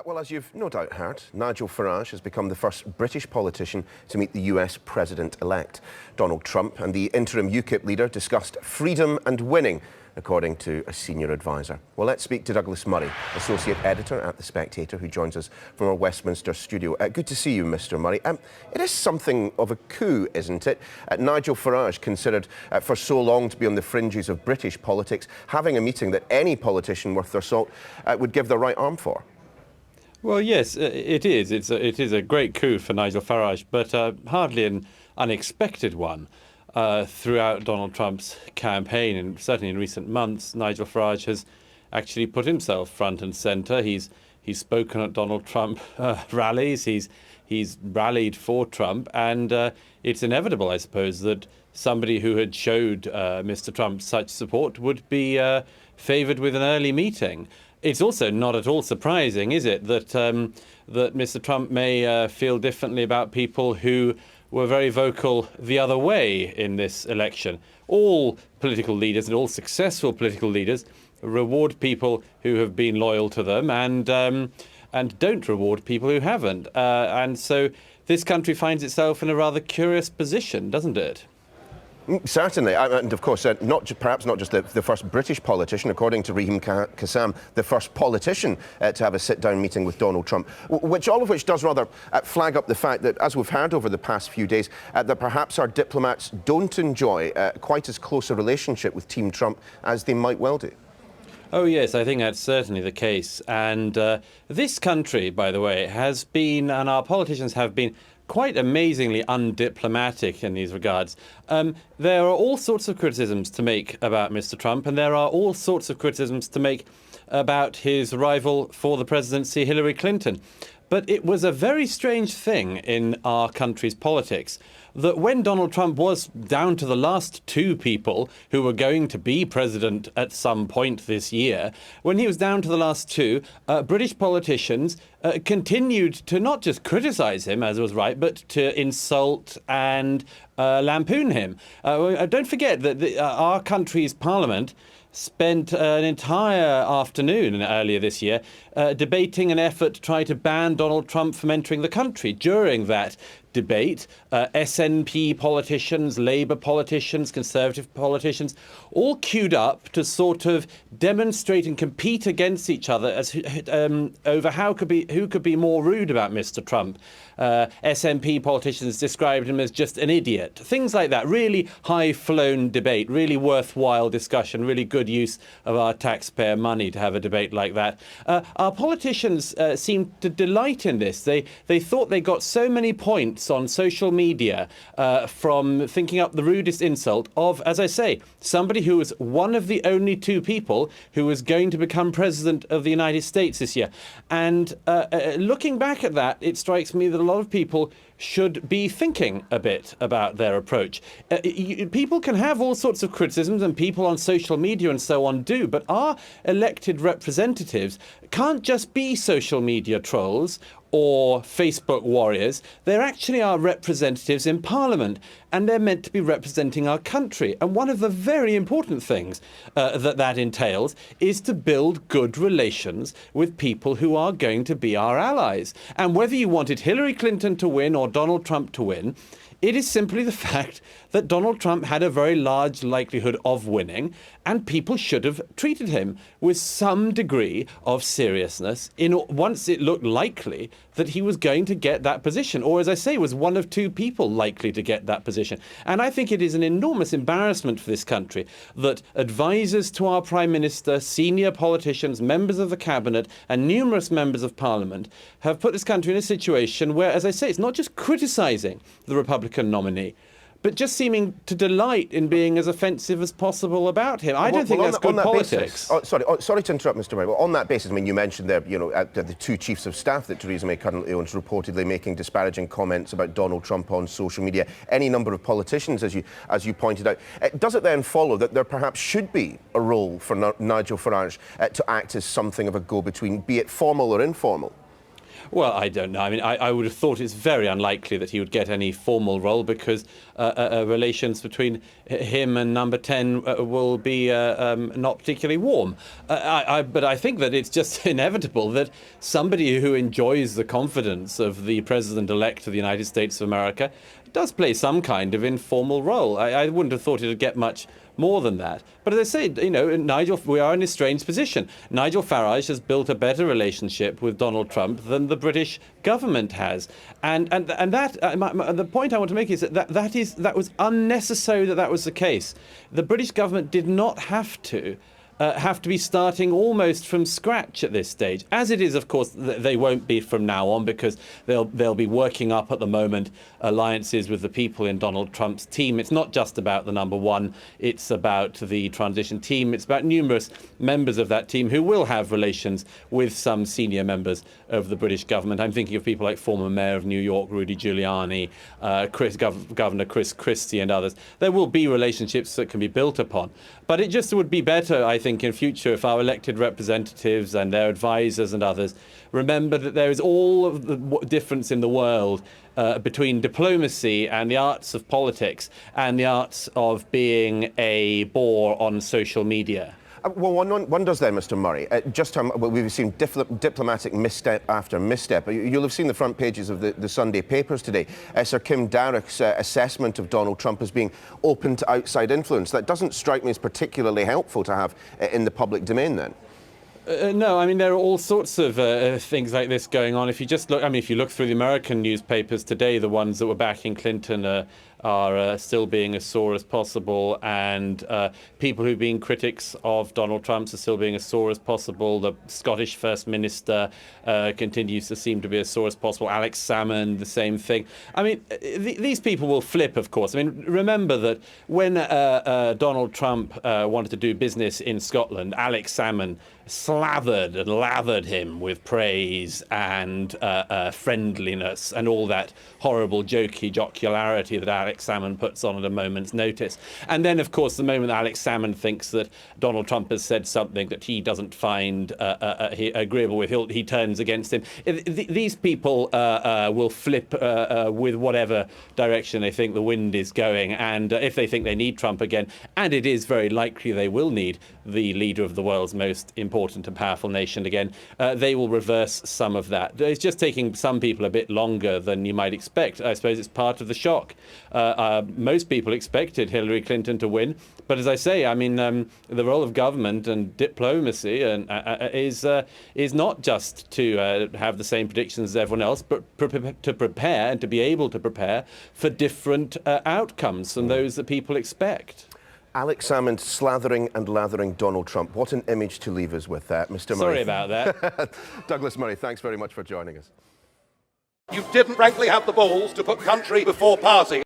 Well, as you've no doubt heard, Nigel Farage has become the first British politician to meet the US President-elect. Donald Trump and the interim UKIP leader discussed freedom and winning, according to a senior advisor. Well, let's speak to Douglas Murray, associate editor at The Spectator, who joins us from our Westminster studio. Good to see you, Mr. Murray. It is something of a coup, isn't it? Nigel Farage, considered for so long to be on the fringes of British politics, having a meeting that any politician worth their salt would give their right arm for. Well, yes, it is. It is a great coup for Nigel Farage, but hardly an unexpected one. Throughout Donald Trump's campaign, and certainly in recent months, Nigel Farage has actually put himself front and centre. He's spoken at Donald Trump rallies. He's rallied for Trump, and it's inevitable, I suppose, that somebody who had showed Mr. Trump such support would be favoured with an early meeting. It's also not at all surprising, is it, that that Mr. Trump may feel differently about people who were very vocal the other way in this election. All political leaders and all successful political leaders reward people who have been loyal to them and don't reward people who haven't. And so this country finds itself in a rather curious position, doesn't it? Certainly, and of course, perhaps not just the first British politician, according to Raheem Kassam, the first politician to have a sit-down meeting with Donald Trump, all of which does rather flag up the fact that, as we've heard over the past few days, that perhaps our diplomats don't enjoy quite as close a relationship with Team Trump as they might well do. Oh, yes, I think that's certainly the case. And this country, by the way, has been, and our politicians have been, quite amazingly undiplomatic in these regards. There are all sorts of criticisms to make about Mr. Trump, and there are all sorts of criticisms to make about his rival for the presidency, Hillary Clinton. But it was a very strange thing in our country's politics that when Donald Trump was down to the last two people who were going to be president at some point this year, when he was down to the last two, British politicians continued to not just criticise him, as was right, but to insult and lampoon him. Don't forget that our country's parliament spent an entire afternoon earlier this year debating an effort to try to ban Donald Trump from entering the country. During that debate, SNP politicians, Labour politicians, Conservative politicians, all queued up to sort of demonstrate and compete against each other as over who could be more rude about Mr. Trump. SNP politicians described him as just an idiot. Things like that. Really high-flown debate, really worthwhile discussion, really good use of our taxpayer money to have a debate like that. Our politicians seemed to delight in this. They thought they got so many points on social media from thinking up the rudest insult of, as I say, somebody who was one of the only two people who was going to become president of the United States this year. And looking back at that, it strikes me that a lot of people should be thinking a bit about their approach. People can have all sorts of criticisms, and people on social media and so on do, but our elected representatives can't just be social media trolls or Facebook warriors. They're actually our representatives in Parliament, and they're meant to be representing our country. And one of the very important things that entails is to build good relations with people who are going to be our allies. And whether you wanted Hillary Clinton to win or Donald Trump to win, it is simply the fact that Donald Trump had a very large likelihood of winning, and people should have treated him with some degree of seriousness once it looked likely that he was going to get that position, or, as I say, was one of two people likely to get that position. And I think it is an enormous embarrassment for this country that advisors to our Prime Minister, senior politicians, members of the Cabinet, and numerous members of Parliament have put this country in a situation where, as I say, it's not just criticising the Republican nominee, but just seeming to delight in being as offensive as possible about him. I don't think that's good politics. Sorry to interrupt, Mr. Murray. Well, on that basis, I mean, you mentioned there, the two chiefs of staff that Theresa May currently owns reportedly making disparaging comments about Donald Trump on social media. Any number of politicians, as you pointed out. Does it then follow that there perhaps should be a role for Nigel Farage to act as something of a go-between, be it formal or informal? Well, I don't know. I mean, I would have thought it's very unlikely that he would get any formal role because relations between him and number 10 will be not particularly warm. But I think that it's just inevitable that somebody who enjoys the confidence of the president-elect of the United States of America does play some kind of informal role. I wouldn't have thought it would get much more than that. But as I say, Nigel, we are in a strange position. Nigel Farage has built a better relationship with Donald Trump than the British government has. And that the point I want to make is that was unnecessary that was the case. The British government did not have to be starting almost from scratch at this stage. As it is, of course, they won't be from now on because they'll be working up at the moment alliances with the people in Donald Trump's team. It's not just about the number one, it's about the transition team. It's about numerous members of that team who will have relations with some senior members of the British government. I'm thinking of people like former Mayor of New York, Rudy Giuliani, Governor Chris Christie and others. There will be relationships that can be built upon. But it just would be better, I think, in future if our elected representatives and their advisors and others remember that there is all of the difference in the world between diplomacy and the arts of politics and the arts of being a bore on social media. Well, one does then, Mr. Murray. We've seen diplomatic misstep after misstep. You'll have seen the front pages of the Sunday papers today. Sir Kim Darroch's assessment of Donald Trump as being open to outside influence. That doesn't strike me as particularly helpful to have in the public domain then. No, I mean, there are all sorts of things like this going on. If you just look, I mean, if you look through the American newspapers today, the ones that were backing Clinton are still being as sore as possible, and people who've been critics of Donald Trump are still being as sore as possible. The Scottish First Minister continues to seem to be as sore as possible. Alex Salmond, the same thing. I mean, these people will flip, of course. I mean, remember that when Donald Trump wanted to do business in Scotland, Alex Salmond slathered and lathered him with praise and friendliness and all that horrible jokey jocularity that Alex Salmond puts on at a moment's notice. And then, of course, the moment Alex Salmond thinks that Donald Trump has said something that he doesn't find agreeable with, he turns against him. These people will flip with whatever direction they think the wind is going. And if they think they need Trump again, and it is very likely they will need the leader of the world's most important and powerful nation again, they will reverse some of that. It's just taking some people a bit longer than you might expect. I suppose it's part of the shock. Most people expected Hillary Clinton to win, but as I say, I mean, the role of government and diplomacy is not just to have the same predictions as everyone else, but to prepare and to be able to prepare for different outcomes than those that people expect. Alex Salmond slathering and lathering Donald Trump. What an image to leave us with, Mr. Murray. Sorry about that. Douglas Murray, thanks very much for joining us. You didn't frankly have the balls to put country before party.